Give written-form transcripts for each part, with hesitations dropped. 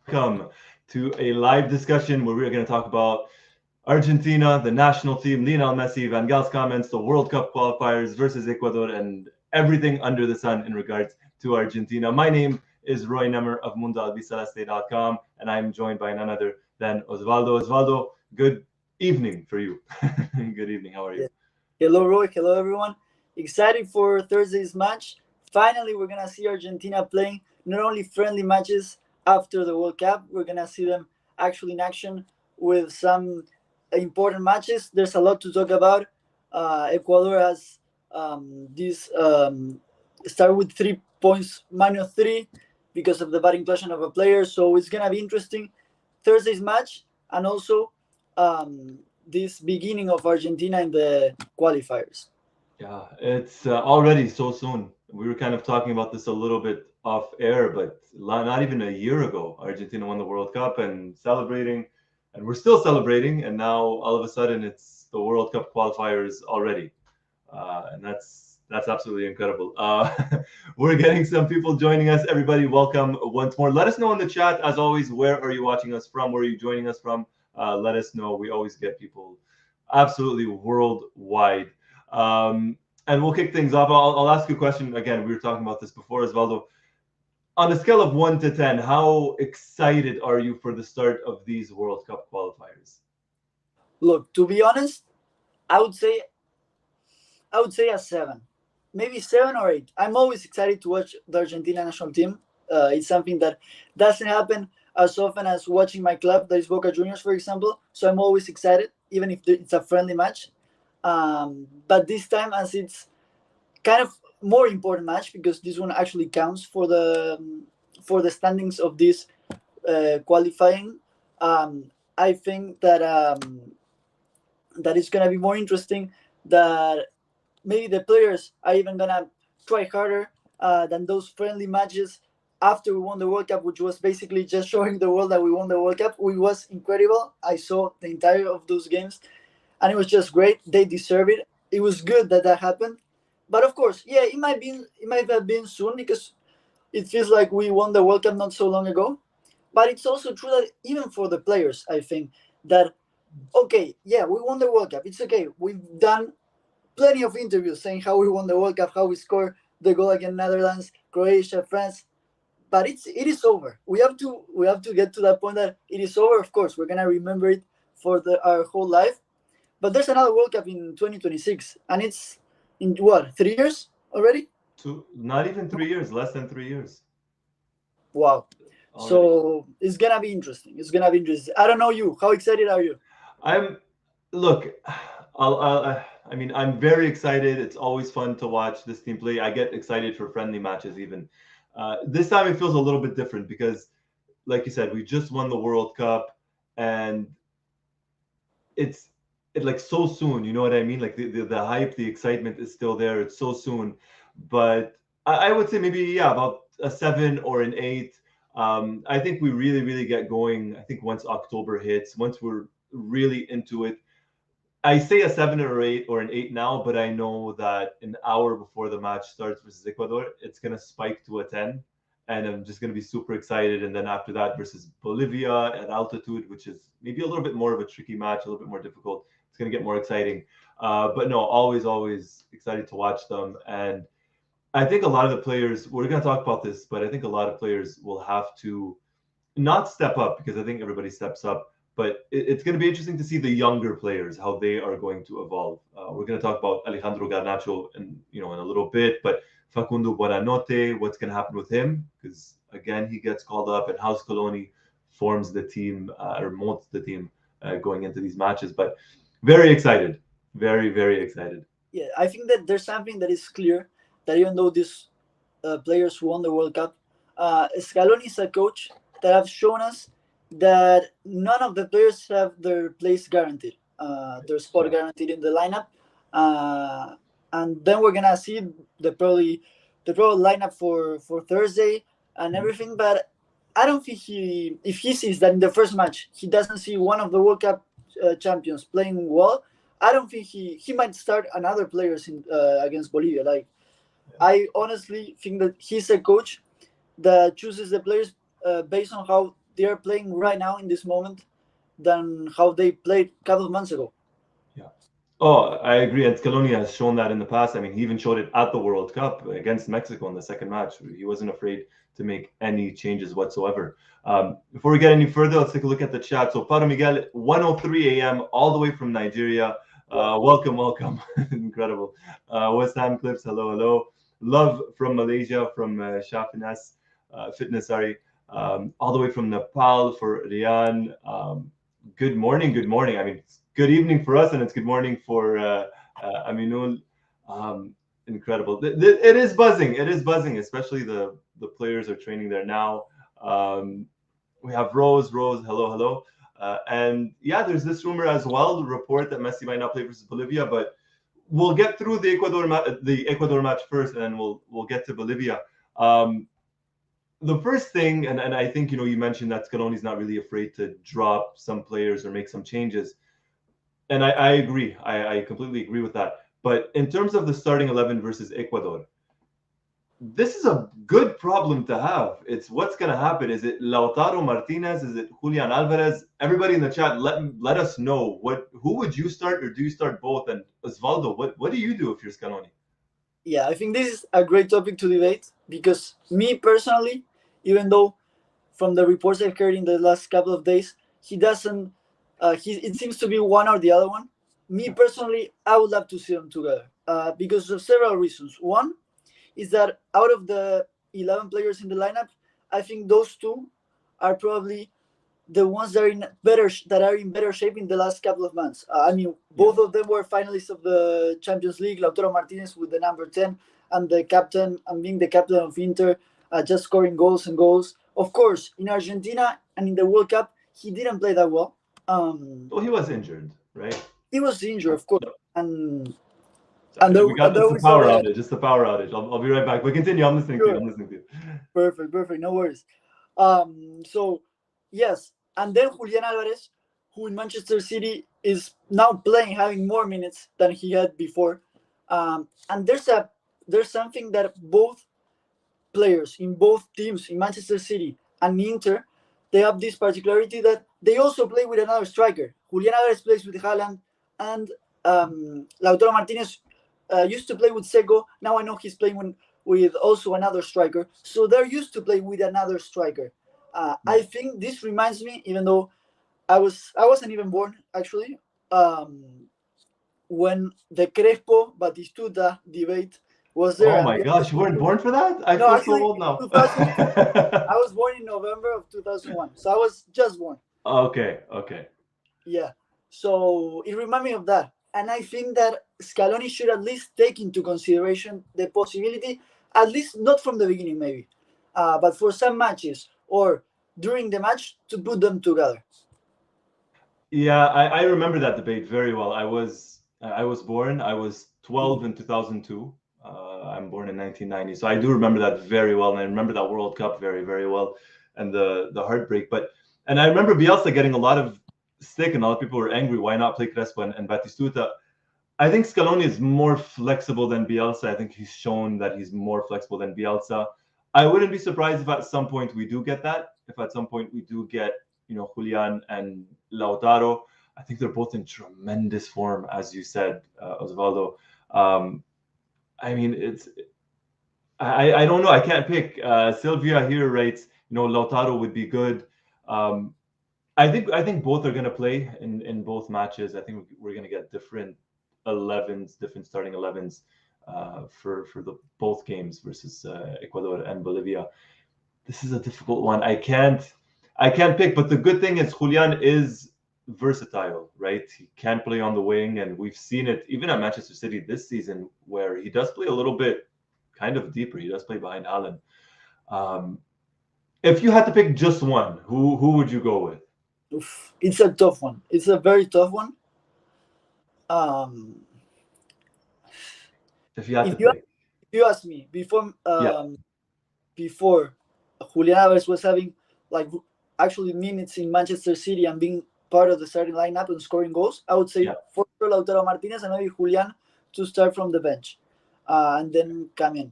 welcome to a live discussion where we're going to talk about Argentina, the national team, Lionel Messi, Van Gaal's comments, the World Cup qualifiers versus Ecuador, and everything under the sun in regards to Argentina. My name is Roy Nemmer of Mundo Albiceleste.com, and I'm joined by none other than Osvaldo. Osvaldo, good evening for you. Good evening. How are you? Yeah. Hello, Roy. Hello, everyone. Excited for Thursday's match. Finally, we're gonna see Argentina playing not only friendly matches after the World Cup. We're gonna see them actually in action with some important matches. There's a lot to talk about. Ecuador has this start with 3 points minus three because of the bad inclusion of a player. So it's gonna be interesting. Thursday's match and also this beginning of Argentina in the qualifiers. Yeah, it's already so soon. We were kind of talking about this a little bit off air, but not even a year ago, Argentina won the World Cup and celebrating, and we're still celebrating. And now all of a sudden, it's the World Cup qualifiers already, and that's absolutely incredible. We're getting some people joining us. Everybody, welcome once more. Let us know in the chat, as always, where are you watching us from? Where are you joining us from? Let us know. We always get people absolutely worldwide. And we'll kick things off. I'll ask you a question again. We were talking about this before, Osvaldo. On a scale of 1 to 10, how excited are you for the start of these World Cup qualifiers? Look, to be honest, I would say a seven, maybe 7 or 8. I'm always excited to watch the Argentina national team. It's something that doesn't happen as often as watching my club, that is Boca Juniors, for example. So I'm always excited, even if it's a friendly match. But this time, as it's kind of more important match because this one actually counts for the standings of this qualifying. I think that it's gonna be more interesting. That maybe the players are even gonna try harder than those friendly matches after we won the World Cup, which was basically just showing the world that we won the World Cup. It was incredible. I saw the entire of those games, and it was just great. They deserve it. It was good that that happened, but of course, yeah, it might have been soon because it feels like we won the World Cup not so long ago. But it's also true that even for the players, I think that okay, yeah, we won the World Cup. It's okay. We've done plenty of interviews saying how we won the World Cup, how we scored the goal against Netherlands, Croatia, France. But it is over. We have to get to that point that it is over. Of course, we're gonna remember it for our whole life. But there's another World Cup in 2026, and it's in what, 3 years already? Not even 3 years, less than 3 years Wow. already. So it's gonna be interesting. It's gonna be interesting. I don't know you. How excited are you? I'm look. I mean, I'm very excited. It's always fun to watch this team play. I get excited for friendly matches even. This time it feels a little bit different because, like you said, we just won the World Cup, and it's like so soon. You know what I mean? Like the hype, the excitement is still there. It's so soon, but I would say maybe yeah, about a 7 or an 8. I think we really get going. I think once October hits, once we're really into it, I say a 7 or an 8 now, but I know that an hour before the match starts versus Ecuador, it's gonna spike to a 10, and I'm just gonna be super excited. And then after that, versus Bolivia at altitude, which is maybe a little bit more of a tricky match, a little bit more difficult. It's gonna get more exciting. But no, always excited to watch them. And I think a lot of the players, we're gonna talk about this, but I think a lot of players will have to not step up because I think everybody steps up, but it's going to be interesting to see the younger players how they are going to evolve. We're going to talk about Alejandro Garnacho in a little bit, but Facundo Buonanotte, what's going to happen with him? Because again, he gets called up, and House Coloni forms the team or molds the team going into these matches. But very excited, very excited. Yeah, I think that there's something that is clear that even though these players won the World Cup, Scaloni is a coach that have shown us that none of the players have their place guaranteed, their spot Yeah. guaranteed in the lineup, uh, and then we're gonna see the probable lineup for Thursday and Mhm. everything. But I don't think if he sees that in the first match he doesn't see one of the World Cup champions playing well, I don't think he might start another players in against Bolivia. Like Yeah. I honestly think that he's a coach that chooses the players based on how they are playing right now in this moment than how they played a couple of months ago. Yeah. Oh, I agree. And Scaloni has shown that in the past. I mean, he even showed it at the World Cup against Mexico in the second match. He wasn't afraid to make any changes whatsoever. Before we get any further, let's take a look at the chat. So, Paro Miguel, 1:03 a.m., all the way from Nigeria. Welcome. Incredible. West Ham Clips, hello. Love from Malaysia, from Shafines Fitness, sorry. All the way from Nepal for Rian. Good morning. I mean, it's good evening for us, and it's good morning for Aminul. Incredible. It is buzzing. Especially the players are training there now. We have Rose. Hello. And yeah, there's this rumor as well, the report that Messi might not play versus Bolivia, but we'll get through the Ecuador match first, and then we'll get to Bolivia. The first thing, and I think, you mentioned that Scaloni's not really afraid to drop some players or make some changes. And I agree. I completely agree with that. But in terms of the starting 11 versus Ecuador, this is a good problem to have. It's what's going to happen. Is it Lautaro Martinez? Is it Julian Alvarez? Everybody in the chat, let us know. Who would you start, or do you start both? And Osvaldo, what do you do if you're Scaloni? Yeah, I think this is a great topic to debate, because me personally, even though from the reports I've heard in the last couple of days, he doesn't, it seems to be one or the other one. Me personally, I would love to see them together because of several reasons. One is that out of the 11 players in the lineup, I think those two are probably the ones that are in better shape in the last couple of months. I mean, both of them were finalists of the Champions League. Lautaro Martinez with the number 10 and being the captain of Inter, just scoring goals and goals. Of course, in Argentina and in the World Cup, he didn't play that well. Well, he was injured, right? He was injured, of course, and we got the power outage. It's the power outage. I'll be right back. But continue. I'm listening to you. Perfect. No worries. So yes, and then Julian Alvarez, who in Manchester City is now playing, having more minutes than he had before. And there's something that both players in both teams, in Manchester City and Inter, they have this particularity that they also play with another striker. Julian Alvarez plays with Haaland, and Lautaro Martinez used to play with Seco. Now I know he's playing with also another striker. So they're used to play with another striker. I think this reminds me, even though I wasn't even born actually, when the Crespo Batistuta debate was there. Oh my gosh, you weren't born for that? I feel so old now. I was born in November of 2001, so I was just born. Okay. Yeah, so it reminded me of that. And I think that Scaloni should at least take into consideration the possibility, at least not from the beginning maybe, but for some matches or during the match, to put them together. Yeah, I remember that debate very well. I was born. I was 12 in 2002. I'm born in 1990, so I do remember that very well, and I remember that World Cup very, very well, and the heartbreak. And I remember Bielsa getting a lot of stick, and a lot of people were angry. Why not play Crespo and Batistuta? I think Scaloni is more flexible than Bielsa. I think he's shown that he's more flexible than Bielsa. I wouldn't be surprised if at some point we do get that. If at some point we do get, Julian and Lautaro, I think they're both in tremendous form, as you said, Osvaldo. I mean, I don't know. I can't pick. Sylvia here writes, Lautaro would be good. I think both are going to play in both matches. I think we're going to get different 11s, different starting 11s for the both games versus Ecuador and Bolivia. This is a difficult one. I can't pick. But the good thing is Julian is versatile, right? He can play on the wing, and we've seen it even at Manchester City this season, where he does play a little bit kind of deeper. He does play behind Haaland. If you had to pick just one, who would you go with? Oof, it's a tough one. It's a very tough one. If you had to pick. If you ask me before Julian Alvarez was having actually minutes in Manchester City and being part of the starting lineup and scoring goals, I would say for sure Lautaro Martinez and maybe Julian to start from the bench and then come in.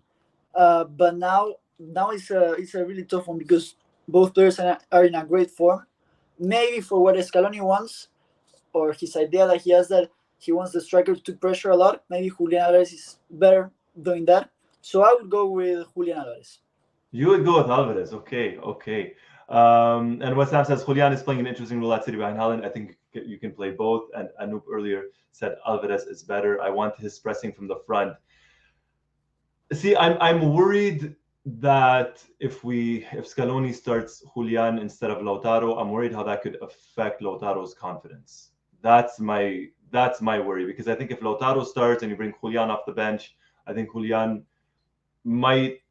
But now it's a really tough one, because Both players are in a great form. Maybe for what Scaloni wants, or his idea that he has, that he wants the striker to pressure a lot, maybe Julian Alvarez is better doing that. So I would go with Julian Alvarez. You would go with Alvarez. Okay, okay. And West Ham says Julian is playing an interesting role at City behind Haaland. I think you can play both. And Anoop earlier said Alvarez is better. I want his pressing from the front. See, I'm worried that if Scaloni starts Julian instead of Lautaro, I'm worried how that could affect Lautaro's confidence. That's my worry, because I think if Lautaro starts and you bring Julian off the bench, I think Julian might,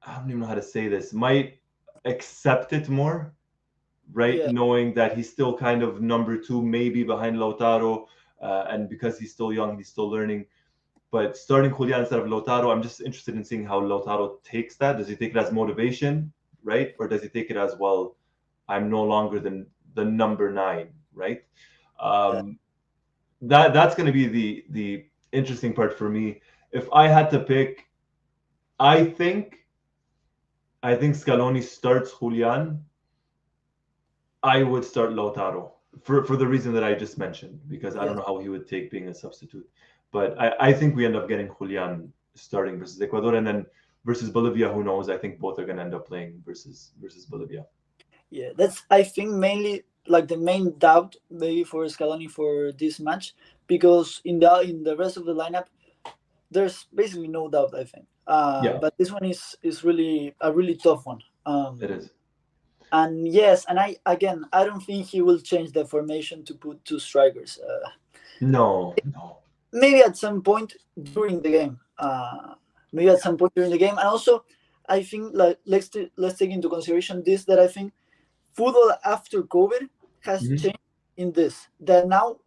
I don't even know how to say this, might accept it more, right? Yeah. Knowing that he's still kind of number two, maybe behind Lautaro, and because he's still young, he's still learning. But starting Julian instead of Lautaro, I'm just interested in seeing how Lautaro takes that. Does he take it as motivation, right? Or does he take it as, well, I'm no longer the number 9, right? That's going to be the interesting part for me. If I had to pick, I think Scaloni starts Julian. I would start Lautaro for the reason that I just mentioned, because I don't know how he would take being a substitute. But I think we end up getting Julian starting versus Ecuador, and then versus Bolivia, who knows? I think both are going to end up playing versus Bolivia. Yeah, that's, I think, mainly like the main doubt maybe for Scaloni for this match, because in the rest of the lineup, there's basically no doubt, I think. But this one is really a really tough one. It is. And yes, and I don't think he will change the formation to put 2 strikers. No. Maybe at some point during the game. And also, I think, like, let's take into consideration this, that I think football after COVID has changed in this, that now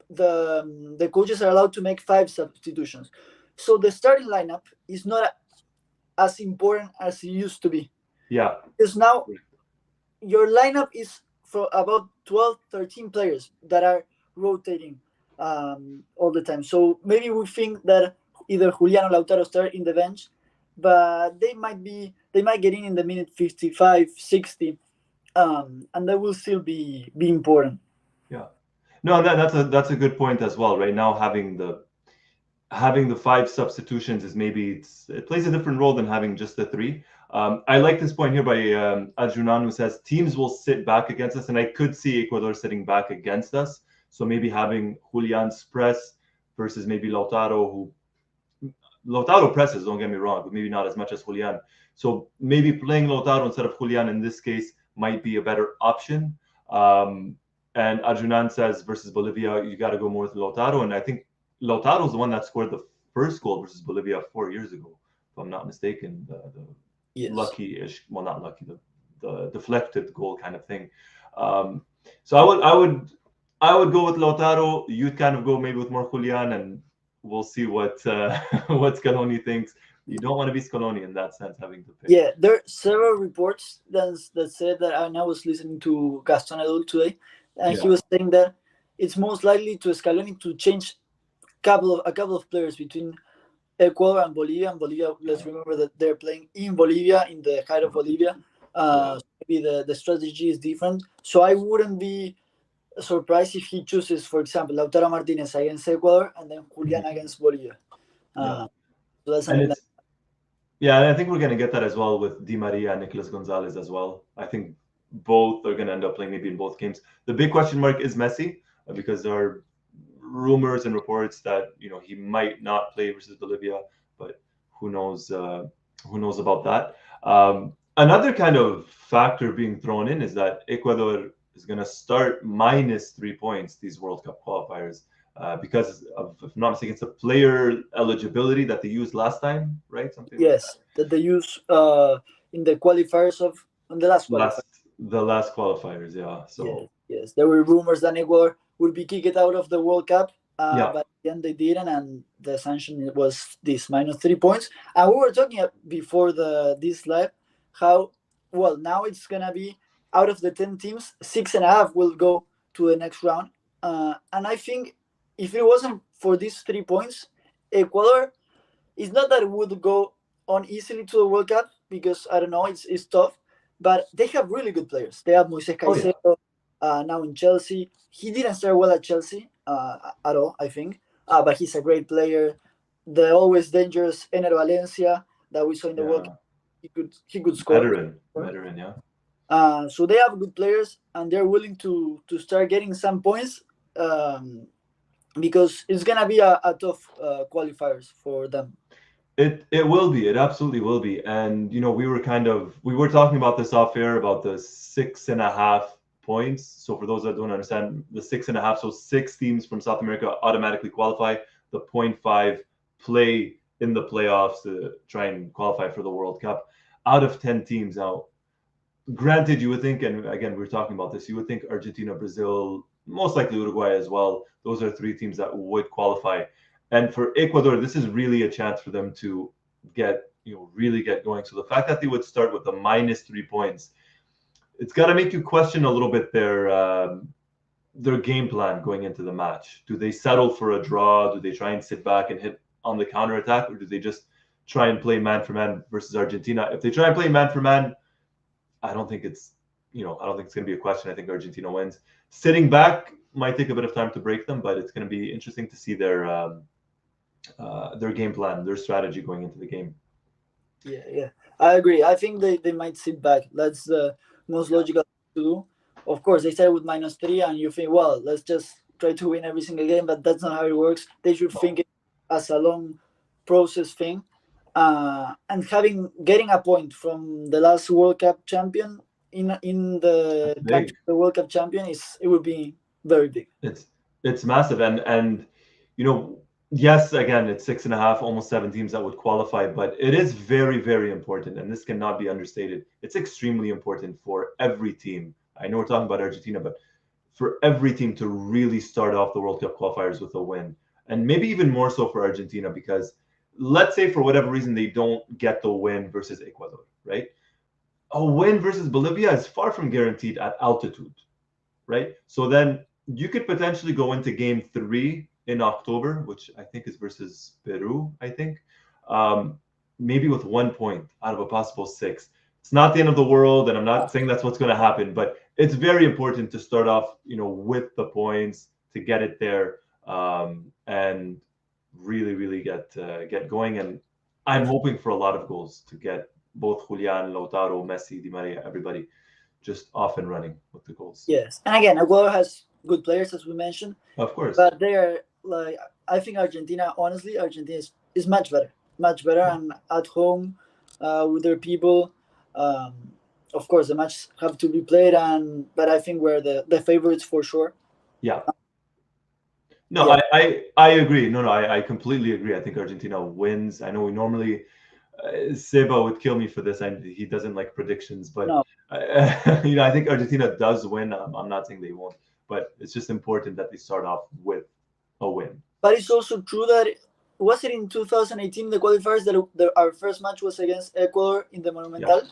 the coaches are allowed to make 5 substitutions. So the starting lineup is not as important as it used to be. Yeah. Because now your lineup is for about 12, 13 players that are rotating all the time. So maybe we think that either Julian or Lautaro start in the bench, but they might get in the minute 55, 60, and that will still be important. Yeah. No, that's a good point as well. Right now, having the 5 substitutions is it plays a different role than having just the 3. I like this point here by Adjunan, who says teams will sit back against us, and I could see Ecuador sitting back against us. So maybe having Julian's press versus maybe Lautaro presses, don't get me wrong, but maybe not as much as Julian. So maybe playing Lautaro instead of Julian in this case might be a better option. And Adjunan says versus Bolivia, you got to go more with Lautaro. And I think Lautaro is the one that scored the first goal versus Bolivia 4 years ago, if I'm not mistaken. The lucky-ish, well, not lucky, the deflected goal kind of thing. So I would go with Lautaro. You'd kind of go maybe with more Julian, and we'll see what Scaloni thinks. You don't want to be Scaloni in that sense, having to pick. Yeah, there are several reports that said that, and I was listening to Gaston Edul today, and he was saying that it's most likely to Scaloni to change a couple of players between Ecuador and Bolivia. And Bolivia, let's remember that they're playing in Bolivia, in the height of Bolivia. So maybe the strategy is different. So I wouldn't be surprised if he chooses, for example, Lautaro Martinez against Ecuador and then Julian against Bolivia. So that's something. Yeah, and I think we're going to get that as well with Di Maria and Nicolas Gonzalez as well. I think both are going to end up playing maybe in both games. The big question mark is Messi, because there are rumors and reports that he might not play versus Bolivia, but who knows about that. Another kind of factor being thrown in is that Ecuador is going to start minus 3 points these World Cup qualifiers, because of, if I'm not mistaken, it's a player eligibility that they used last time, right? Something yes, like that they use in the qualifiers in the last qualifiers. The last qualifiers, yeah. So yes, there were rumors that Ecuador would be kicked out of the World Cup, but then they didn't, and the sanction was this minus 3 points. And we were talking before this live how, well, now it's gonna be out of the 10 teams, 6.5 will go to the next round. And I think if it wasn't for these 3 points, Ecuador, it's not that it would go on easily to the World Cup, because I don't know, it's tough. but they have really good players. They have Moises Oh yeah, Caicedo now in Chelsea. He didn't start well at Chelsea at all, I think, but he's a great player. The always dangerous Ener Valencia that we saw in the World yeah. Cup, he could score. Veteran, yeah. So they have good players, and they're willing to start getting some points, because it's gonna be a tough qualifiers for them. It will be. It absolutely will be. And we were talking about this off air about the 6.5 points. So for those that don't understand, the 6.5, so 6 teams from South America automatically qualify. The 0.5 play in the playoffs to try and qualify for the World Cup. Out of 10 teams now, granted, you would think, and again, we're talking about this, you would think Argentina, Brazil, most likely Uruguay as well. Those are 3 teams that would qualify. And for Ecuador, this is really a chance for them to really get going. So the fact that they would start with the -3 points, it's got to make you question a little bit their game plan going into the match. Do they settle for a draw? Do they try and sit back and hit on the counterattack, or do they just try and play man for man versus Argentina? If they try and play man for man, I don't think it's going to be a question. I think Argentina wins. Sitting back might take a bit of time to break them, but it's going to be interesting to see their game plan, their strategy going into the game. Yeah, I agree. I think they might sit back. That's the most logical thing to do. Of course, they started with -3, and you think, well, let's just try to win every single game, but that's not how it works. They should think it as a long process thing. And getting a point from the last World Cup champion in the country, the World Cup champion, it would be very big. It's massive, and yes, again, it's 6.5, almost 7 teams that would qualify, but it is very, very important, and this cannot be understated. It's extremely important for every team. I know we're talking about Argentina, but for every team to really start off the World Cup qualifiers with a win, and maybe even more so for Argentina, because let's say for whatever reason they don't get the win versus Ecuador, right? A win versus Bolivia is far from guaranteed at altitude, right? So then you could potentially go into game 3 in October, which I think is versus Peru, I think, maybe with 1 point out of a possible 6. It's not the end of the world, and I'm not saying that's what's going to happen, but it's very important to start off, with the points, to get it there, and really, really get going. And I'm hoping for a lot of goals to get both Julian, Lautaro, Messi, Di Maria, everybody just off and running with the goals. Yes, and again, Ecuador has good players, as we mentioned. Of course. But they are I think Argentina is much better, and at home with their people. Of course, the matches have to be played, but I think we're the favorites for sure. Yeah. No, yeah. I agree. No, I completely agree. I think Argentina wins. I know we normally Seba would kill me for this, and he doesn't like predictions, but no. I think Argentina does win. I'm not saying they won't, but it's just important that they start off with a win. But it's also true that was it in 2018 the qualifiers that our first match was against Ecuador in the Monumental?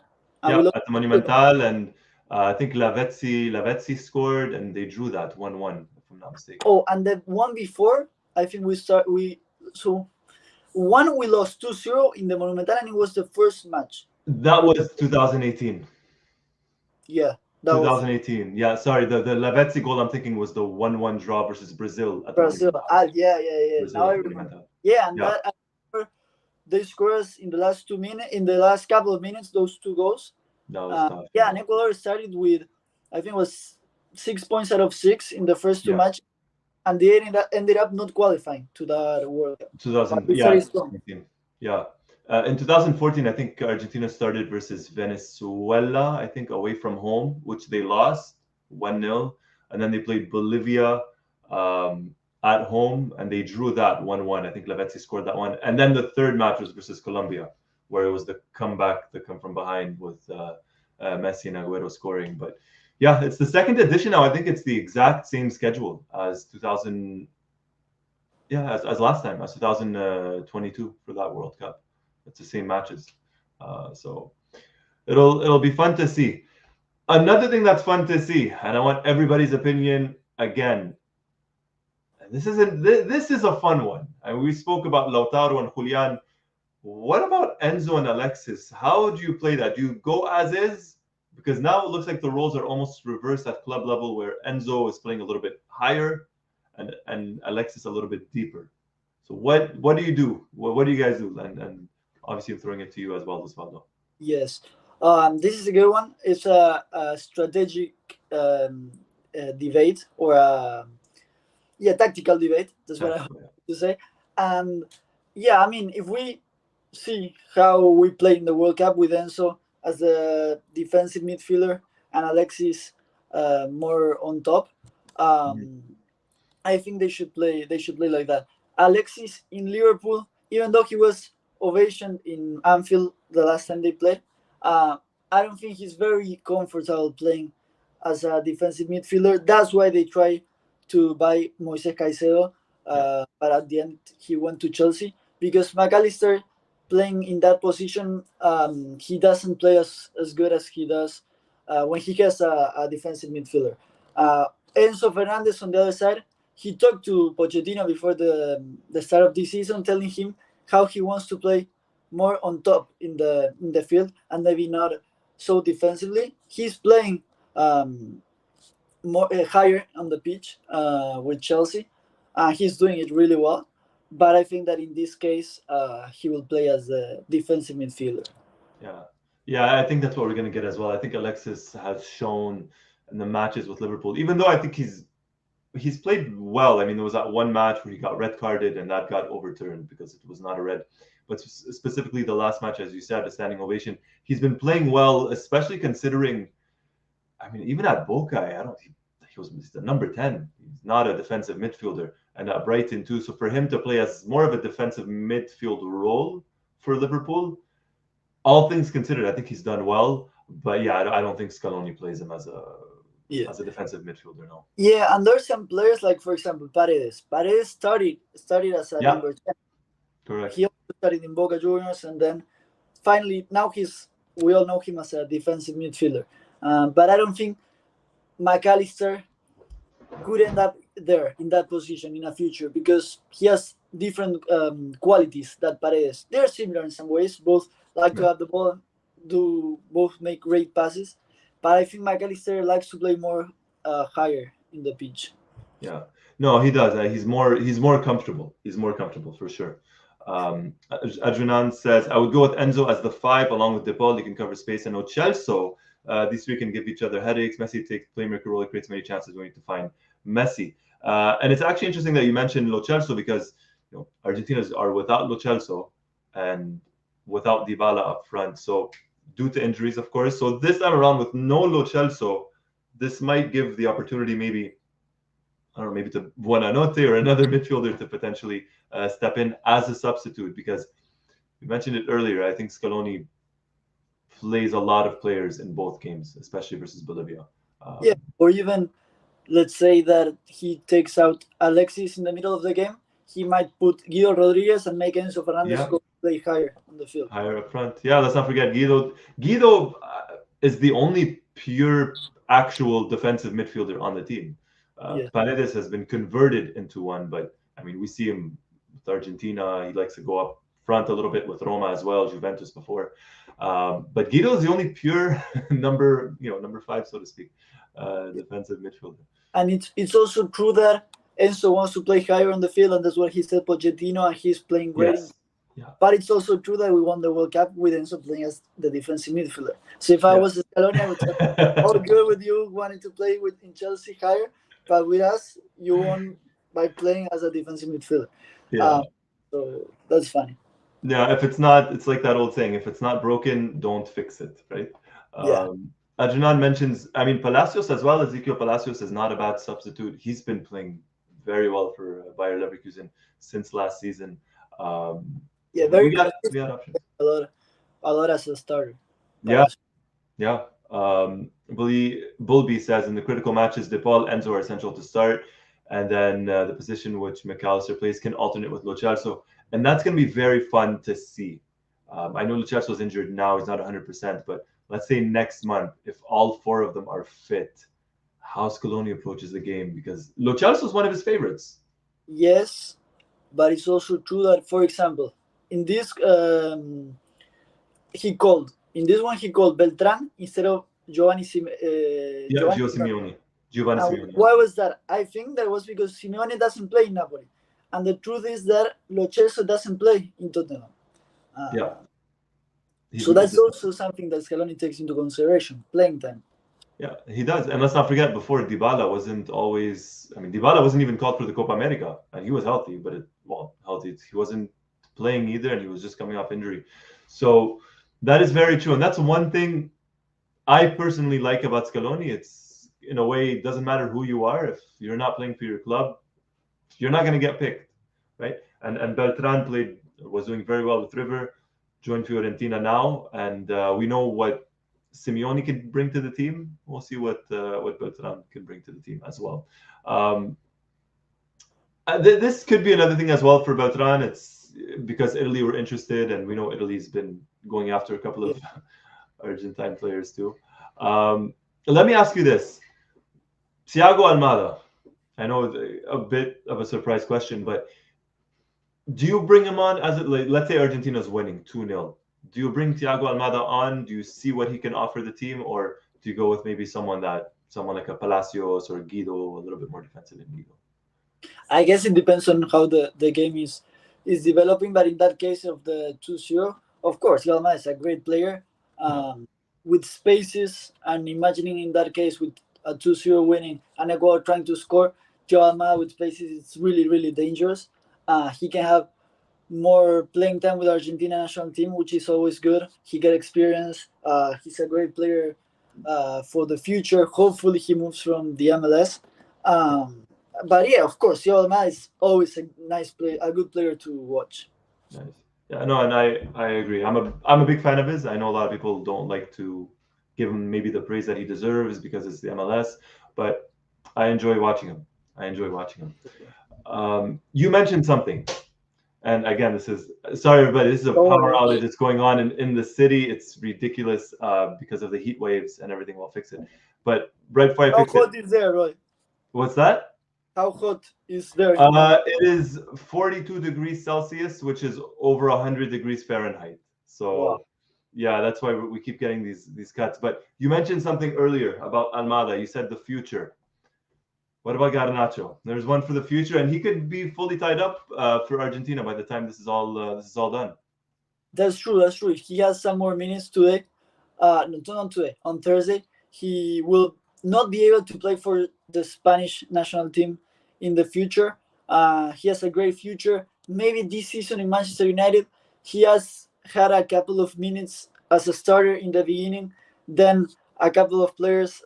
Yeah, at the Monumental, and I think Lavezzi scored, and they drew that 1-1, if I'm not mistaken. Oh, and the one before, I think we lost 2-0 in the Monumental, and it was the first match. That was 2018. Yeah. 2018. Yeah, sorry. The Lavezzi goal I'm thinking was the 1-1 draw versus Brazil. At Brazil. Yeah. Brazil, now I remember. Yeah, and that they scored us in the last couple of minutes, those 2 goals. That was tough. Yeah, and Ecuador started with, I think it was 6 points out of 6 in the first 2 matches, and they ended up not qualifying to that World Cup. 2018. Yeah. In 2014, I think Argentina started versus Venezuela, I think, away from home, which they lost 1-0. And then they played Bolivia at home, and they drew that 1-1. I think Lavezzi scored that one. And then the third match was versus Colombia, where it was the comeback, the come from behind with Messi and Agüero scoring. But yeah, it's the second edition now. I think it's the exact same schedule as 2000. Yeah, as last time, as 2022 for that World Cup. It's the same matches, so it'll be fun to see. Another thing that's fun to see, and I want everybody's opinion again. This is a fun one. And we spoke about Lautaro and Julian. What about Enzo and Alexis? How do you play that? Do you go as is because now it looks like the roles are almost reversed at club level, where Enzo is playing a little bit higher, and Alexis a little bit deeper. So what do you do? What do you guys do? And obviously I'm throwing it to you as well, Osvaldo. Yes, this is a good one. It's a strategic debate, or tactical debate. That's what I Tactical, want to say. And yeah, I mean, if we see how we play in the World Cup with Enzo as the defensive midfielder and Alexis more on top, um, I think they should play. They should play like that. Alexis in Liverpool, even though he was ovationed in Anfield the last time they played, uh, I don't think he's very comfortable playing as a defensive midfielder. That's why they try to buy Moises Caicedo, Yeah, but at the end he went to Chelsea because McAllister playing in that position, he doesn't play as good as he does when he has a defensive midfielder. Uh, Enzo Fernandez on the other side, he talked to Pochettino before the start of this season, telling him how he wants to play more on top in the field and maybe not so defensively. He's playing more higher on the pitch with Chelsea. He's doing it really well, but I think that in this case he will play as a defensive midfielder. yeah, yeah. I think that's what we're gonna get as well. I think Alexis has shown in the matches with Liverpool, even though I think he's played well. I mean, there was that one match where he got red carded and that got overturned because it was not a red. But specifically the last match, as you said, a standing ovation. He's been playing well, especially considering. I mean, even at Boca, I don't. He's the number 10. He's not a defensive midfielder, and at Brighton too. So for him to play as more of a defensive midfield role for Liverpool, all things considered, I think he's done well. But yeah, I don't think Scaloni plays him Yeah, as a defensive midfielder. No. yeah, and there's some players like, for example, Paredes. Paredes started as a Yeah, number 10. correct. He also started in Boca Juniors, and then finally now we all know him as a defensive midfielder. But I don't think McAllister could end up there in that position in the future because he has different qualities that Paredes. They're similar in some ways. Both like to Yeah. have the ball, do both make great passes, but I think McAllister likes to play more higher in the pitch. Yeah. No, he does. He's more comfortable. He's more comfortable for sure. Adrian says, I would go with Enzo as the 5 along with De Paul. He can cover space. And Ochelso, these three can give each other headaches. Messi takes playmaker role. It creates many chances. We need to find Messi. And it's actually interesting that you mentioned Lo Celso because Argentina are without Lo Celso and without Dybala up front. So due to injuries, of course. So this time around with no Lo Celso, this might give the opportunity maybe I don't know, maybe to Buonanotte or another midfielder to potentially step in as a substitute because we mentioned it earlier. I think Scaloni plays a lot of players in both games, especially versus Bolivia. Yeah, or even let's say that he takes out Alexis in the middle of the game, he might put Guido Rodriguez and make Enzo Fernandez Yeah, go play higher on the field. higher up front. Yeah, let's not forget Guido. Guido is the only pure actual defensive midfielder on the team. Yeah, Paredes has been converted into one, but I mean, we see him with Argentina. He likes to go up front a little bit with Roma as well, Juventus before. But Guido is the only pure number 5, so to speak, defensive midfielder. and it's also true that Enzo wants to play higher on the field, and that's what he said Pochettino, and he's playing great. Yes. Yeah. But it's also true that we won the World Cup with Enzo playing as the defensive midfielder. So if I was Scaloni, I would say, all good with you wanting to play in Chelsea higher, but with us, you won by playing as a defensive midfielder. Yeah. So that's funny. Yeah, if it's not, it's like that old saying, if it's not broken, don't fix it, right? Yeah. Adrian mentions, I mean, Palacios as well. Ezekiel Palacios is not a bad substitute. He's been playing very well for Bayer Leverkusen since last season. Yeah, we very got options. A lot as a starter. Yeah, yeah. Bulby says in the critical matches, De Paul, Enzo are essential to start, and then the position which Mac Allister plays can alternate with Lo Celso, and that's going to be very fun to see. I know Lo Celso is injured now; he's not 100%, but let's say next month, if all 4 of them are fit, how Scaloni approaches the game, because Lo Celso is one of his favorites. Yes, but it's also true that, for example, in this in this one he called Beltran instead of Giovanni Gio Simeone. Giovanni Simeone. Why was that? I think that was because Simeone doesn't play in Napoli, and the truth is that Lo Celso doesn't play in Tottenham. Yeah. So that's also something that Scaloni takes into consideration, playing time. Yeah, he does. And let's not forget, before Dybala wasn't always, I mean, Dybala wasn't even called for the Copa America, and he was healthy, but healthy. He wasn't playing either, and he was just coming off injury. So that is very true. And that's one thing I personally like about Scaloni. It's, in a way, it doesn't matter who you are. If you're not playing for your club, you're not going to get picked, right? And Beltran was doing very well with River, joined Fiorentina now, and we know what Simeone can bring to the team. We'll see what Beltran can bring to the team as well. This could be another thing as well for Beltran. It's because Italy were interested, and we know Italy's been going after a couple of Argentine players too. Let me ask you this. Thiago Almada, I know a bit of a surprise question, but do you bring him on as let's say Argentina's winning 2-0? Do you bring Thiago Almada on? Do you see what he can offer the team, or do you go with maybe someone like a Palacios or Guido, a little bit more defensive in Guido? I guess it depends on how the game is developing, but in that case of the 2-0, of course, Almada is a great player with spaces, and imagining in that case with a 2-0 winning and Ecuador trying to score, Joao Almada with spaces, it's really, really dangerous. He can have more playing time with Argentina national team, which is always good. He get experience. He's a great player for the future. Hopefully he moves from the MLS. But yeah, of course, Joao Almada is always a nice player, a good player to watch. Nice. Yeah, no, and I agree. I'm a big fan of his. I know a lot of people don't like to give him maybe the praise that he deserves because it's the MLS, but I enjoy watching him. You mentioned something. And again, sorry everybody, this is a power outage that's going on in the city. It's ridiculous because of the heat waves and everything. We'll fix it. But right before I fix it. How hot is there, Roy? What's that? How hot is there? It is 42 degrees Celsius, which is over 100 degrees Fahrenheit. So yeah, that's why we keep getting these cuts. But you mentioned something earlier about Almada. You said the future. What about Garnacho? There's one for the future, and he could be fully tied up for Argentina by the time this is all done. That's true. If he has some more minutes today, not today, on Thursday, he will not be able to play for the Spanish national team in the future. He has a great future. Maybe this season in Manchester United, he has had a couple of minutes as a starter in the beginning. Then a couple of players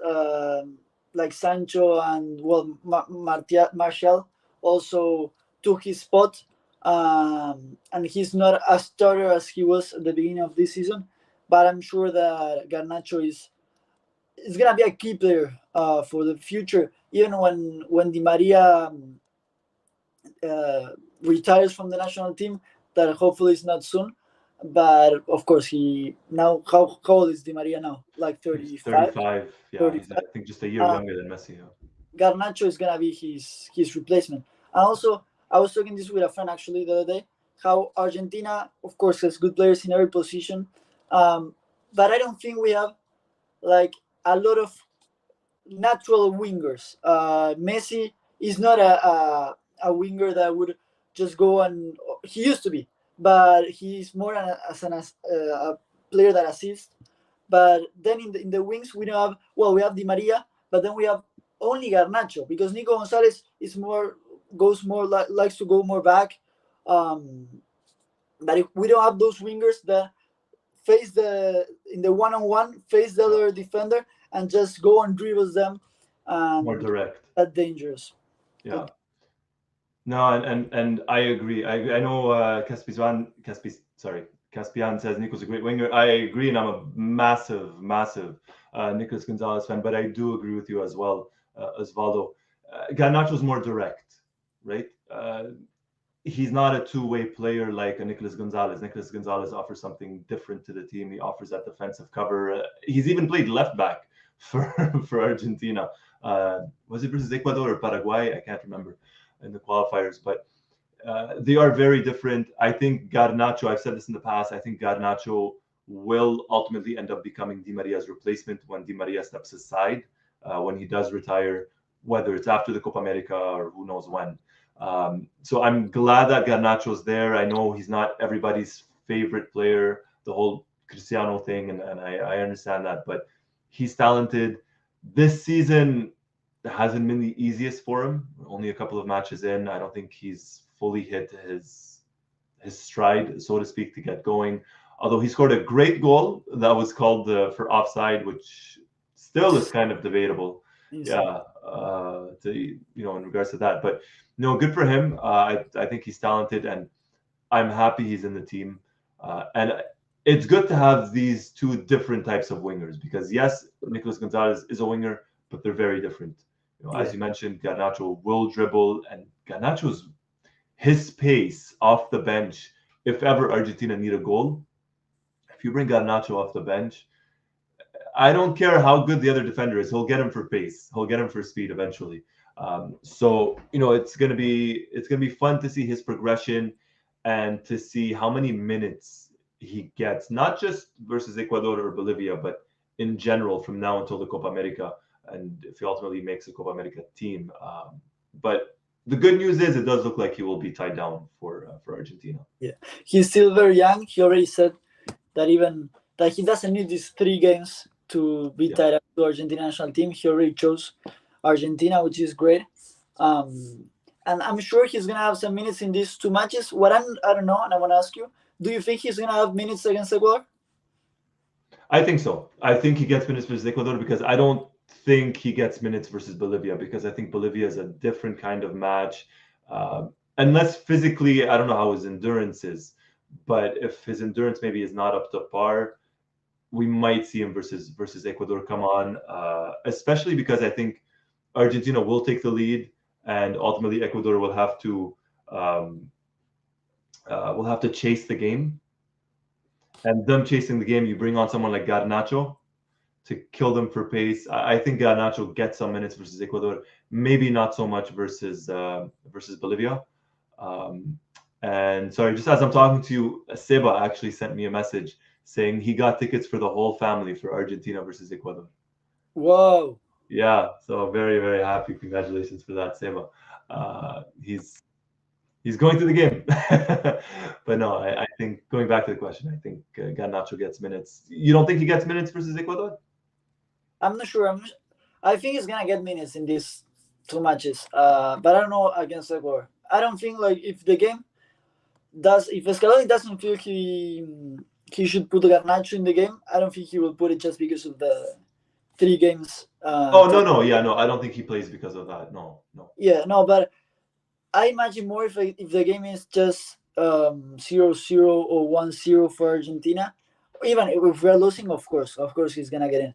like Sancho and Martial also took his spot, and he's not as starter as he was at the beginning of this season. But I'm sure that Garnacho is gonna be a key player for the future. Even when Di Maria retires from the national team, that hopefully is not soon. But of course, how old is Di Maria now? Like 35? 35, yeah. 35. He's, I think, just a year younger than Messi. Yeah. Garnacho is gonna be his replacement. And also, I was talking this with a friend actually the other day, how Argentina, of course, has good players in every position, but I don't think we have like a lot of natural wingers. Messi is not a winger that would just go, and he used to be, but he's more as a player that assists. But then in the wings we don't have. Well, we have Di Maria, but then we have only Garnacho because Nico Gonzalez likes to go more back. But if we don't have those wingers that face in the one-on-one, face the other defender and just go and dribbles them. More direct. That's dangerous. Yeah. No, and I agree. I know Caspian says Nico's a great winger. I agree, and I'm a massive Nicolas Gonzalez fan, but I do agree with you as well, Osvaldo. Garnacho's more direct, right? He's not a two-way player like a Nicolas Gonzalez. Nicolas Gonzalez offers something different to the team. He offers that defensive cover. He's even played left back for Argentina. Was it versus Ecuador or Paraguay? I can't remember in the qualifiers, but they are very different. I think Garnacho, I've said this in the past, I think Garnacho will ultimately end up becoming Di Maria's replacement when Di Maria steps aside, when he does retire, whether it's after the Copa America or who knows when. So I'm glad that Garnacho's there. I know he's not everybody's favorite player, the whole Cristiano thing, and I understand that, but he's talented. This season hasn't been the easiest for him. Only a couple of matches in. I don't think he's fully hit his stride, so to speak, to get going. Although he scored a great goal that was called for offside, which still is kind of debatable. Yeah, in regards to that, but no, good for him. I think he's talented, and I'm happy he's in the team. And it's good to have these two different types of wingers because yes, Nicolas Gonzalez is a winger, but they're very different. As you mentioned, Garnacho will dribble, and Garnacho's his pace off the bench. If ever Argentina need a goal, if you bring Garnacho off the bench, I don't care how good the other defender is. He'll get him for pace. He'll get him for speed eventually. So it's gonna be fun to see his progression and to see how many minutes he gets, not just versus Ecuador or Bolivia, but in general from now until the Copa America, and if he ultimately makes a Copa America team. But the good news is it does look like he will be tied down for Argentina. Yeah, he's still very young. He already said that even that he doesn't need these 3 games to be tied up to the Argentina national team. He already chose Argentina, which is great. And I'm sure he's gonna have some minutes in these 2 matches. I don't know, and I want to ask you: do you think he's gonna have minutes against Ecuador? I think so. I think he gets minutes versus Ecuador because I don't think he gets minutes versus Bolivia because I think Bolivia is a different kind of match. Unless physically, I don't know how his endurance is, but if his endurance maybe is not up to par, we might see him versus Ecuador come on, especially because I think Argentina will take the lead, and ultimately Ecuador will have to chase the game. And them chasing the game, you bring on someone like Garnacho to kill them for pace. I think Garnacho gets some minutes versus Ecuador, maybe not so much versus Bolivia. And sorry, just as I'm talking to you, Seba actually sent me a message saying he got tickets for the whole family for Argentina versus Ecuador. Whoa! Yeah, so very, very happy. Congratulations for that, Seba. He's going to the game. But no, I think going back to the question, I think Garnacho gets minutes. You don't think he gets minutes versus Ecuador? I'm not sure. I think he's gonna get minutes in these 2 matches, but I don't know against Ecuador. I don't think if Scaloni doesn't feel he should put Garnacho in the game, I don't think he will put it just because of the 3 games. No, I don't think he plays because of that. No. Yeah, no, but I imagine more if the game is just 0-0 or 1-0 for Argentina. Even if we're losing, of course he's gonna get in.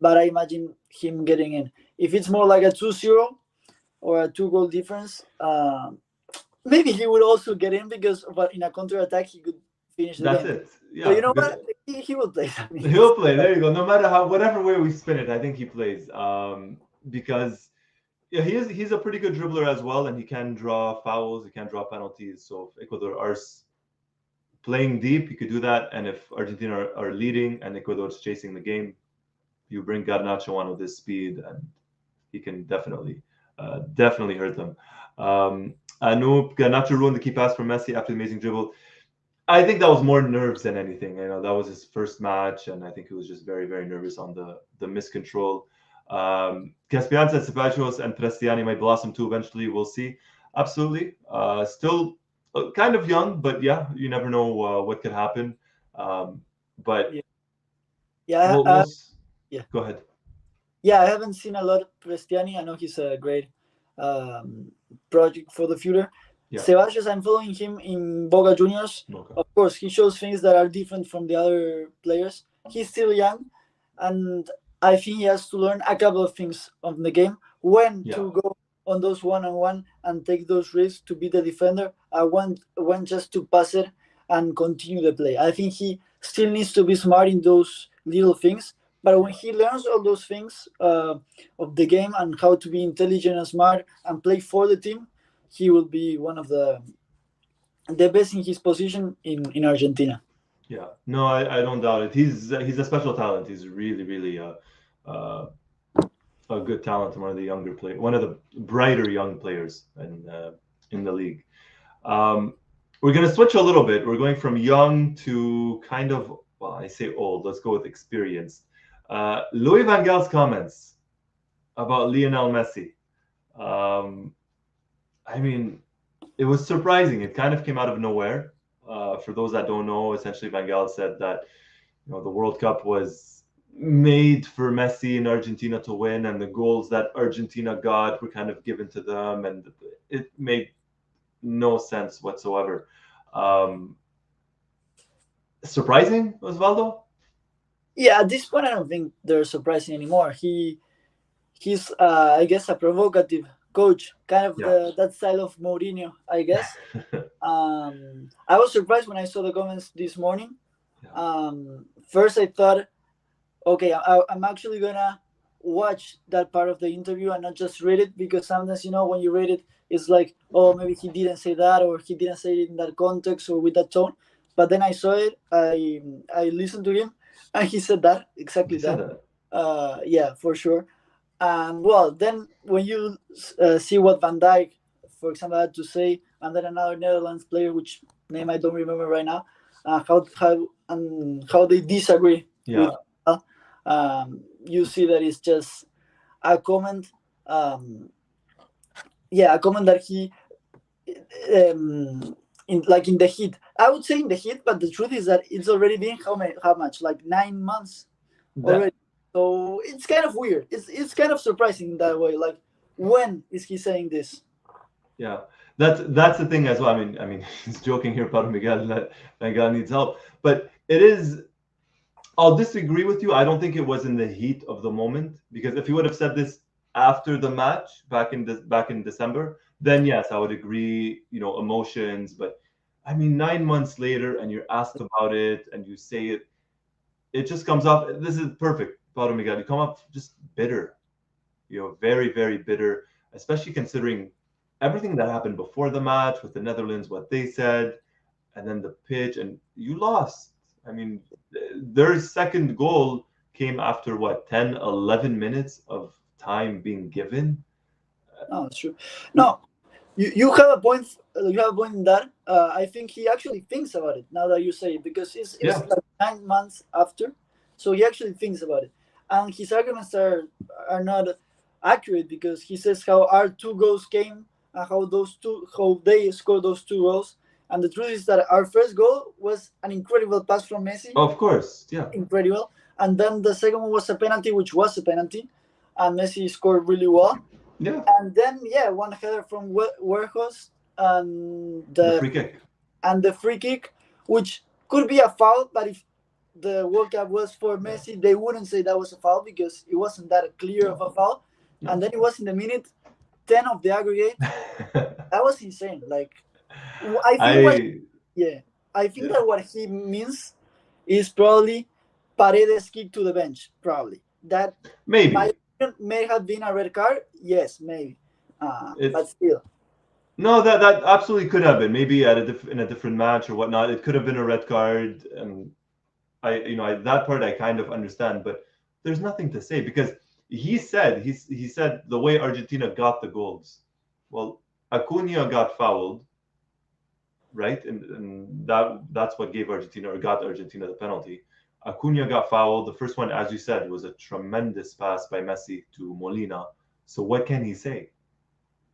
But I imagine him getting in. If it's more like a 2-0 or a 2-goal difference, maybe he would also get in but in a counter attack he could finish the game. That's it. Yeah. So you know what? He will play. He'll play. There you go. No matter whatever way we spin it, I think he plays. Because he's a pretty good dribbler as well, and he can draw fouls, he can draw penalties. So if Ecuador are playing deep, he could do that. And if Argentina are leading and Ecuador's chasing the game, you bring Garnacho on with his speed, and he can definitely hurt them. Anoop, Garnacho ruined the key pass for Messi after the amazing dribble. I think that was more nerves than anything. That was his first match, and I think he was just very, very nervous on the miscontrol. Caspian said Ceballos and Prestiani might blossom too eventually. We'll see. Absolutely. Still kind of young, but yeah, you never know what could happen. But yeah, go ahead. Yeah, I haven't seen a lot of Prestiani. I know he's a great project for the future. Yeah. Ceballos, I'm following him in Boca Juniors. Okay. Of course, he shows things that are different from the other players. He's still young, and I think he has to learn a couple of things on the game. When to go on those one-on-one and take those risks to be the defender. When just to pass it and continue the play. I think he still needs to be smart in those little things. But when he learns all those things of the game and how to be intelligent and smart and play for the team, he will be one of the best in his position in Argentina. Yeah, no, I don't doubt it. He's a special talent. He's really, really uh, a good talent and one of the younger play, one of the brighter young players in the league. Um, we're going to switch a little bit. We're going from young to kind of, well, I say old. Let's go with experienced. Louis Van Gaal's comments about Lionel Messi. Um, I mean, it was surprising. It kind of came out of nowhere. For those that don't know, essentially Van Gaal said that the World Cup was made for Messi and Argentina to win, and the goals that Argentina got were kind of given to them, and it made no sense whatsoever. Um, Surprising, Osvaldo? Yeah, at this point, I don't think they're surprising anymore. He's I guess a provocative coach, kind of Yeah. that style of Mourinho, I guess. I was surprised when I saw the comments this morning. First, I thought, okay, I'm actually gonna watch that part of the interview and not just read it, because sometimes when you read it, it's like, oh, maybe he didn't say that, or he didn't say it in that context or with that tone. But then I saw it, I listened to him, and he said that exactly He said that. that. Yeah, for sure. And well, then when you see what Van Dijk, for example, had to say, and then another Netherlands player, which name I don't remember right now, how they disagree Yeah. with, you see that it's just a comment. Um, yeah, a comment that he, in the heat. I would say in the heat, but the truth is that it's already been how much, like 9 months That already. So it's kind of weird. It's kind of surprising in that way. Like, when is he saying this? Yeah, that's the thing as well. I mean, he's joking here, Paulo Miguel, that Miguel needs help, but it is. I'll disagree with you. I don't think it was in the heat of the moment, because if he would have said this after the match back in December, then yes, I would agree. Emotions, but I mean, 9 months later, and you're asked about it, and you say it, it just comes off. This is perfect, Paulo Miguel. You come up just bitter, very, very bitter, especially considering everything that happened before the match with the Netherlands, what they said, and then the pitch, and you lost. I mean, their second goal came after what, 10, 11 minutes of time being given? No, it's true. No, you have a point. You have a point in that. I think he actually thinks about it now that you say it, because it's Yeah, like 9 months after, so he actually thinks about it, and his arguments are not accurate, because he says how our two goals came, and how they scored those two goals, and the truth is that our first goal was an incredible pass from Messi, of course. Yeah, incredible, and then the second one was a penalty, which was a penalty, and Messi scored really well. yeah, And then, yeah, one header from Werhos, and the free kick. the free kick, which could be a foul, but if the World Cup was for Messi, they wouldn't say that was a foul, because it wasn't that clear of No, a foul. And no. then it was in the minute 10 of the aggregate. That was insane. Like, I think what I yeah, I think Yeah, that what he means is probably Paredes kick to the bench. Probably that, in my maybe opinion, may have been a red card. Yes, maybe, but it's still. no, that absolutely could have been, maybe in a different match or whatnot. It could have been a red card, and that part I kind of understand, but there's nothing to say, because he said the way Argentina got the goals. Well, Acuna got fouled, right, and that's what gave Argentina, or got Argentina, the penalty. Acuna got fouled. The first one, as you said, was a tremendous pass by Messi to Molina. So what can he say?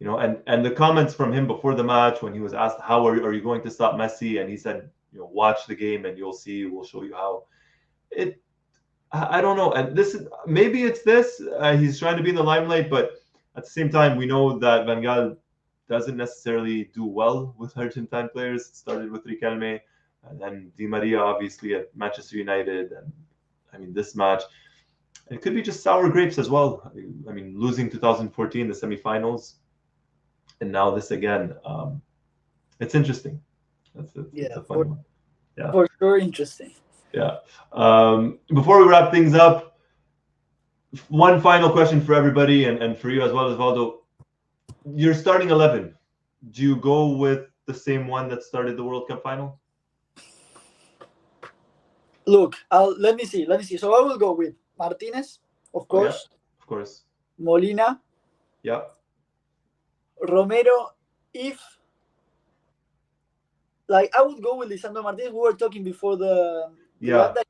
And the comments from him before the match, when he was asked, how are you going to stop Messi, and he said, watch the game and you'll see, we'll show you how. It I don't know. And this is, maybe it's this. He's trying to be in the limelight, but at the same time, we know that Van Gaal doesn't necessarily do well with Argentine players. It started with Riquelme, and then Di Maria, obviously, at Manchester United. And I mean, this match, it could be just sour grapes as well. I mean, losing 2014, the semifinals, and now this again. It's interesting. It's Yeah, a funny one. Yeah, for sure, interesting. yeah. Before we wrap things up, one final question for everybody, and for you as well, Osvaldo. Your starting 11. Do you go with the same one that started the World Cup final? Look, let me see. So I will go with Martinez, of Oh yeah, course, of course. Molina, Yeah. Romero. If like I would go with Lisandro Martinez. We were talking before the app Yeah. that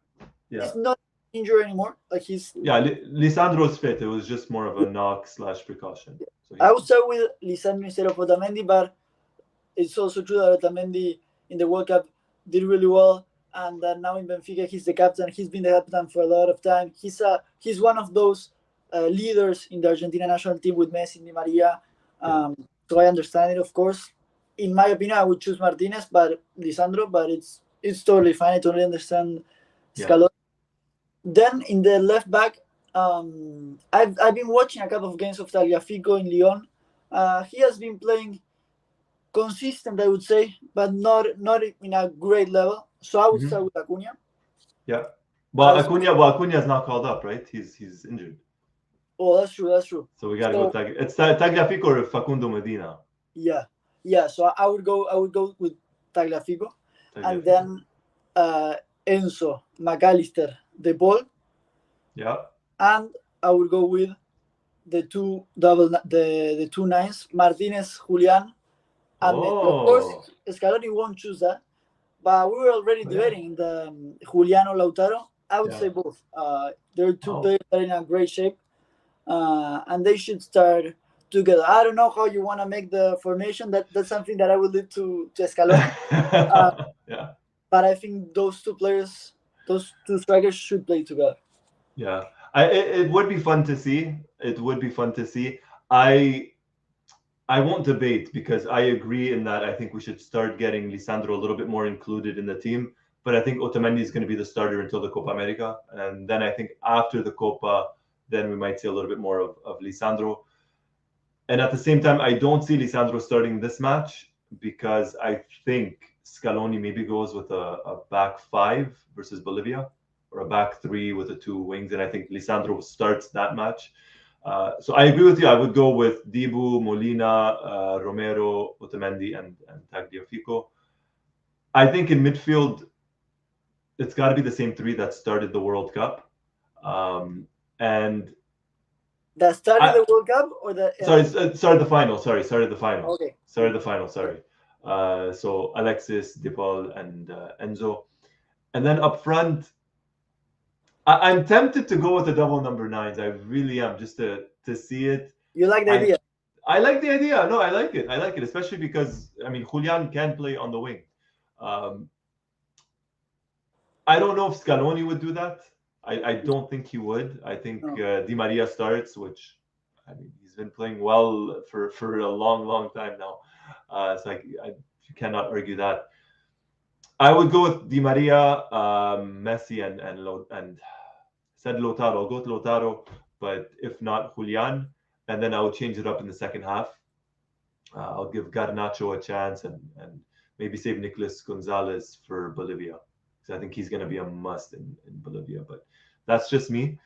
Yeah. he's not injured anymore. Like he's. Yeah. Lisandro's fit. It was just more of a knock slash precaution. So I he's would start with Lisandro instead of Otamendi, but it's also true that Otamendi in the World Cup did really well, and now in Benfica he's the captain. He's been the captain for a lot of time. He's one of those leaders in the Argentina national team with Messi and Di Maria. yeah. So I understand it, of course. In my opinion, I would choose Martinez, but Lisandro. But it's totally fine. I totally understand Yeah. Scaloni. Then in the left back, I've been watching a couple of games of Tagliafico in Lyon. He has been playing consistent, I would say, but not in a great level. So I would Hmm. start with Acuna. Yeah. As Well, Acuna is not called up, right? He's injured. oh, that's true. That's true. So we gotta go So It's Tagliafico or Facundo Medina. yeah, yeah. So I would go. I would go with Tagliafico, and Tagliafico. then Enzo, Mac Allister, De Paul, Yeah. and I would go with the two nines, Martinez, Julian, and Messi. Of course, Oh. Scaloni won't choose that. But we were already Oh yeah. debating the Julian or Lautaro. I would say Yeah. both. They're two Oh. players that are in a great shape, and they should start together. I don't know how you want to make the formation. That's something that I will leave to Scaloni. Uh, Yeah. but I think those two players, those two strikers, should play together. Yeah. It would be fun to see. It would be fun to see. I I won't debate because I agree in that I think we should start getting Lisandro a little bit more included in the team. But I think Otamendi is going to be the starter until the Copa America. And then I think after the Copa, then we might see a little bit more of Lisandro. And at the same time, I don't see Lisandro starting this match because I think Scaloni maybe goes with a back five versus Bolivia or a back three with the two wings. And I think Lisandro starts that match. So I agree with you. I would go with Dibu, Molina, Romero, Otamendi, and Tagliafico. I think in midfield, it's got to be the same three that started the World Cup. And That started I, the World Cup or the sorry, the final. Started the final. okay. Started the final. Sorry. So Alexis, Dipol, and Enzo, and then up front, I'm tempted to go with the double number nines. I really am, just to see it. You like the I idea? I like the idea. No, I like it. I like it, especially because I mean Julian can play on the wing. Um, I don't know if Scaloni would do that. I don't think he would. I think No. Di Maria starts, which I mean he's been playing well for a long time now. It's like you cannot argue that. I would go with Di Maria, Messi, and said Lautaro. I'll go with Lautaro, but if not Julian, and then I would change it up in the second half. I'll give Garnacho a chance and maybe save Nicolas Gonzalez for Bolivia because I think he's going to be a must in Bolivia. But that's just me.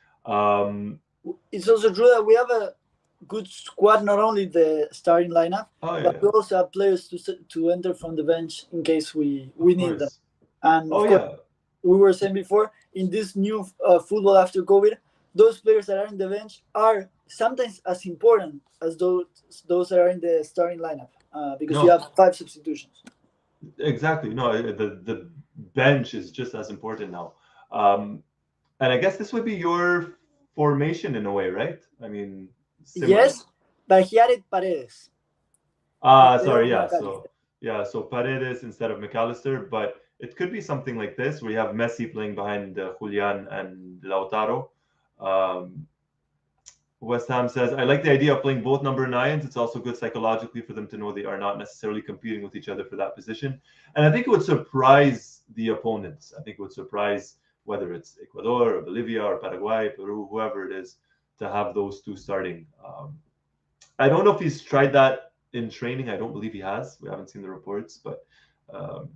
It's also true that we have a good squad, not only the starting lineup, Oh but yeah, we also have players to enter from the bench in case we of need them. course. And Oh of course, yeah, we were saying before, in this new football after COVID, those players that are in the bench are sometimes as important as those that are in the starting lineup because you no, have 5 substitutions. exactly. No, the bench is just as important now. Um, and I guess this would be your formation in a way, right? I mean, similar. Yes, but he added Paredes instead Sorry, of yeah. McAllister. So Paredes instead of McAllister, but it could be something like this where you have Messi playing behind Julian and Lautaro. Um, West Ham says, I like the idea of playing both number nines. It's also good psychologically for them to know they are not necessarily competing with each other for that position. And I think it would surprise the opponents. I think it would surprise whether it's Ecuador or Bolivia or Paraguay, Peru, whoever it is, to have those two starting. I don't know if he's tried that in training. I don't believe he has. We haven't seen the reports, but um,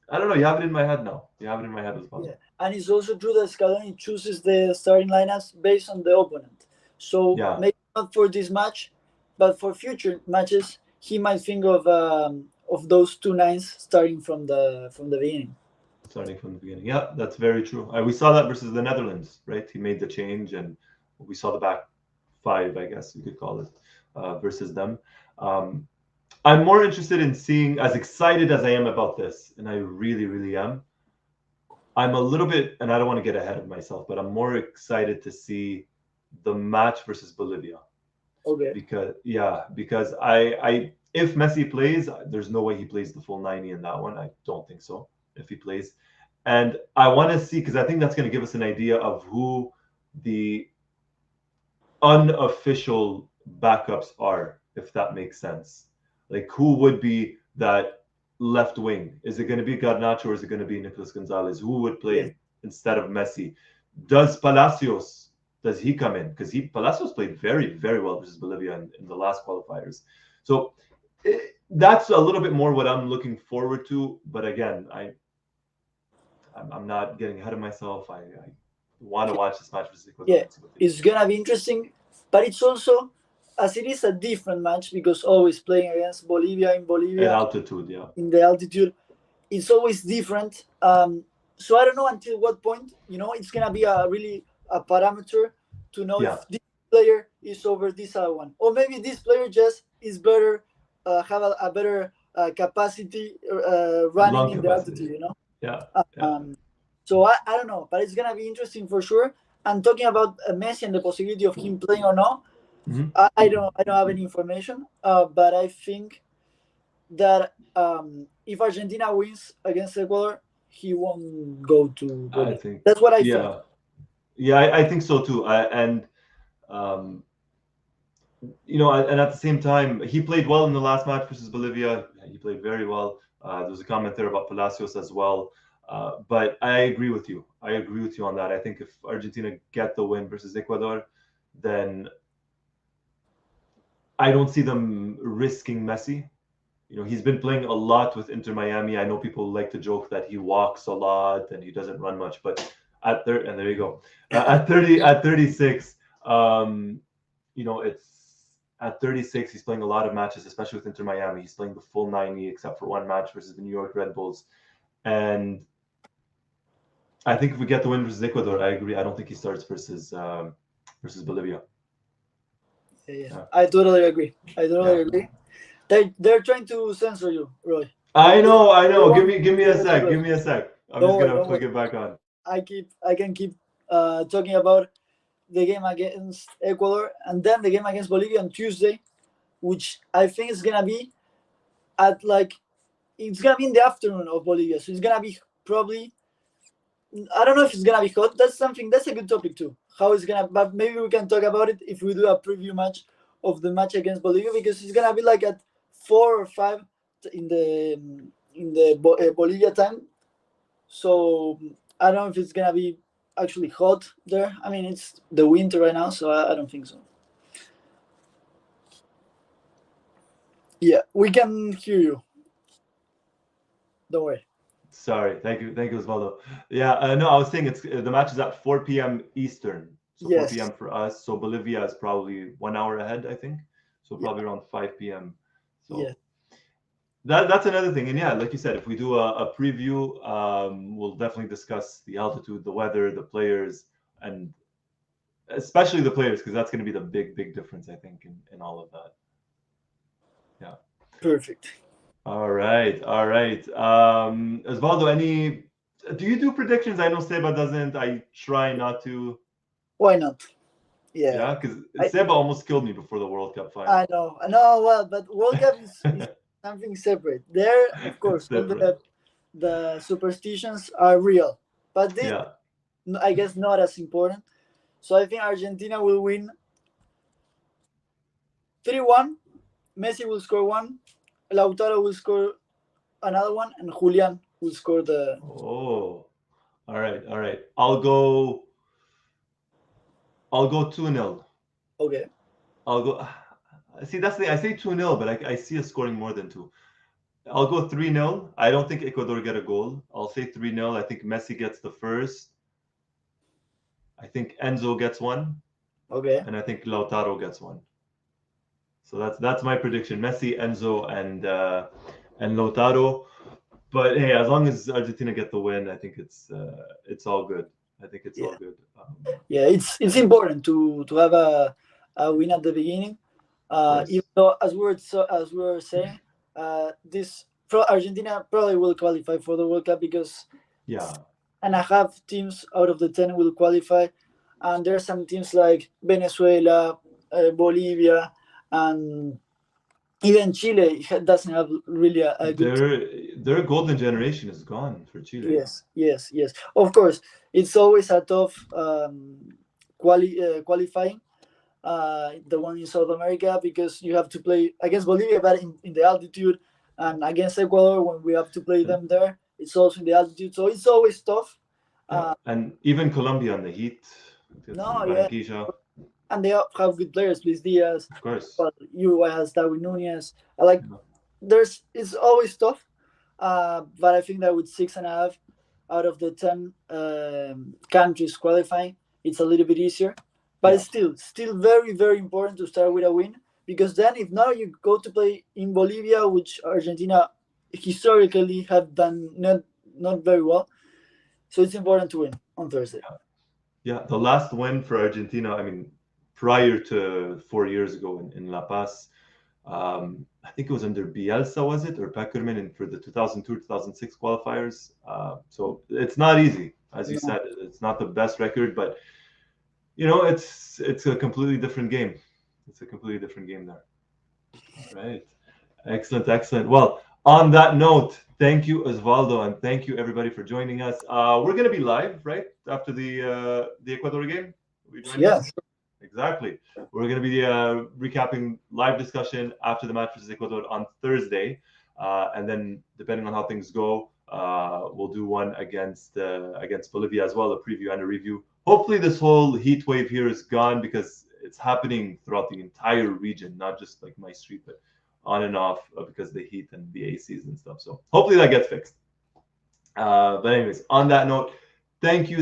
I don't know. You have it in my head now. You have it in my head as well. Yeah, and it's also true that Scaloni chooses the starting lineups based on the opponent. So Yeah. maybe not for this match, but for future matches, he might think of those two nines starting from the beginning. starting from the beginning. Yeah, that's very true. We saw that versus the Netherlands, right? He made the change, and we saw the back five, I guess you could call it, versus them. I'm more interested in seeing, as excited as I am about this, and I really, really am. I'm a little bit, and I don't want to get ahead of myself, but I'm more excited to see the match versus Bolivia. Okay. Because I if Messi plays, there's no way he plays the full 90 in that one. I don't think so if he plays. And I want to see, because I think that's going to give us an idea of who the unofficial backups are, if that makes sense. Like, who would be that left wing? Is it going to be Garnacho or is it going to be Nicolas Gonzalez? Who would play instead of Messi? Does he come in? Because Palacios played very, very well versus Bolivia in the last qualifiers. So that's a little bit more what I'm looking forward to. But again, I'm not getting ahead of myself. I want to watch this match versus Ecuador. Yeah, it's gonna be interesting, but it's also, as it is a different match, because always playing against Bolivia in Bolivia at altitude, in the altitude, it's always different. So I don't know until what point, it's gonna be a parameter to know if this player is over this other one, or maybe this player just is better, have a better capacity running in the altitude, So I don't know, but it's gonna be interesting for sure. And talking about Messi and the possibility of him playing or not, I don't have any information, but I think that if Argentina wins against Ecuador, he won't go to Bolivia. I think that's what I think. Yeah, I think so too. And at the same time, he played well in the last match versus Bolivia. He played very well. There was a comment there about Palacios as well. But I agree with you. On that. I think if Argentina get the win versus Ecuador, then I don't see them risking Messi. He's been playing a lot with Inter Miami. I know people like to joke that he walks a lot and he doesn't run much, but and there you go. At 36, it's at 36, he's playing a lot of matches, especially with Inter Miami. He's playing the full 90, except for one match versus the New York Red Bulls. And I think if we get the win versus Ecuador, I agree. I don't think he starts versus Bolivia. Yeah. I totally agree. Agree. They're trying to censor you, Roy. I know. Give me a sec. I'm just gonna click it back on. I can keep talking about the game against Ecuador and then the game against Bolivia on Tuesday, which I think is gonna be it's gonna be in the afternoon of Bolivia, so it's gonna be probably, I don't know if it's gonna be hot. That's a good topic too. How it's gonna, but maybe we can talk about it if we do a preview match of the match against Bolivia, because it's gonna be like at 4 or 5 in the Bolivia time. So I don't know if it's gonna be actually hot there. I mean, it's the winter right now, so I don't think so. Yeah, we can hear you. Don't worry. Sorry, thank you, Osvaldo. Yeah, no, I was saying the match is at 4 p.m. Eastern, so 4 p.m. for us. So Bolivia is probably 1 hour ahead, I think. So probably around 5 p.m. So that's another thing. And like you said, if we do a preview, we'll definitely discuss the altitude, the weather, the players, and especially the players, because that's going to be the big difference, I think, in all of that. Yeah. Perfect. All right. Osvaldo, do you do predictions? I know Seba doesn't. I try not to. Why not? Yeah, because Seba almost killed me before the World Cup final. I know. Well, but World Cup is something separate. There, of course, the superstitions are real, but this, I guess, not as important. So I think Argentina will win 3-1. Messi will score 1. Lautaro will score another 1, and Julian will score the. Oh, all right. I'll go 2-0. Okay. I'll go. See, that's the thing. I say 2-0, but I see us scoring more than 2. I'll go 3-0. I don't think Ecuador get a goal. I'll say 3-0. I think Messi gets the first. I think Enzo gets 1. Okay. And I think Lautaro gets 1. So that's my prediction. Messi, Enzo, and Lautaro. But hey, as long as Argentina get the win, I think it's all good. I think it's all Yeah, good. yeah. It's important to have a win at the beginning. Of Even course. though, as we were saying, this Argentina probably will qualify for the World Cup because Yeah. and a half teams out of the 10 will qualify, and there are some teams like Venezuela, Bolivia, and even Chile doesn't have really a good. Their golden generation is gone for Chile. Yes, yes, yes. Of course, it's always a tough qualifying. The one in South America because you have to play against Bolivia, but in the altitude, and against Ecuador when we have to play And, them there, it's also in the altitude. So it's always tough. yeah, Uh, and even Colombia on the heat. no, yeah, Barranquilla, and they have good players, Luis Diaz, of course. well, Uruguay has Darwin Nunez. I like Yeah. it's always tough, but I think that with 6.5 out of the 10 countries qualifying, it's a little bit easier. But Yeah. it's still very very important to start with a win because then if now you go to play in Bolivia, which Argentina historically have done not very well, so it's important to win on Thursday. Yeah, the last win for Argentina, I mean, prior to 4 years ago in La Paz, I think it was under Bielsa, was it, or Peckerman, and for the 2002, 2006 qualifiers. So it's not easy, as you No. said. It's not the best record, but it's a completely different game. It's a completely different game there. All right. Excellent, excellent. Well, on that note, thank you, Osvaldo, and thank you everybody for joining us. We're gonna be live, right, after the Ecuador game. Will you joining Yeah, us? Exactly. We're gonna be recapping live discussion after the match versus Ecuador on Thursday, and then depending on how things go, we'll do one against Bolivia as well, a preview and a review. Hopefully, this whole heat wave here is gone because it's happening throughout the entire region, not just like my street, but on and off because of the heat and the ACs and stuff. So hopefully that gets fixed. But anyways, on that note, thank you,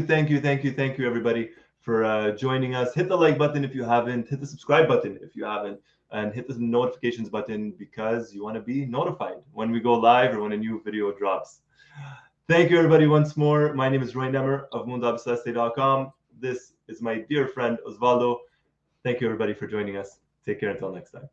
everybody for joining us. Hit the like button if you haven't. Hit the subscribe button if you haven't, and hit the notifications button because you want to be notified when we go live or when a new video drops. Thank you, everybody, once more. My name is Roy Nemmer of Mundo Albiceleste.com. This is my dear friend Osvaldo. Thank you, everybody, for joining us. Take care until next time.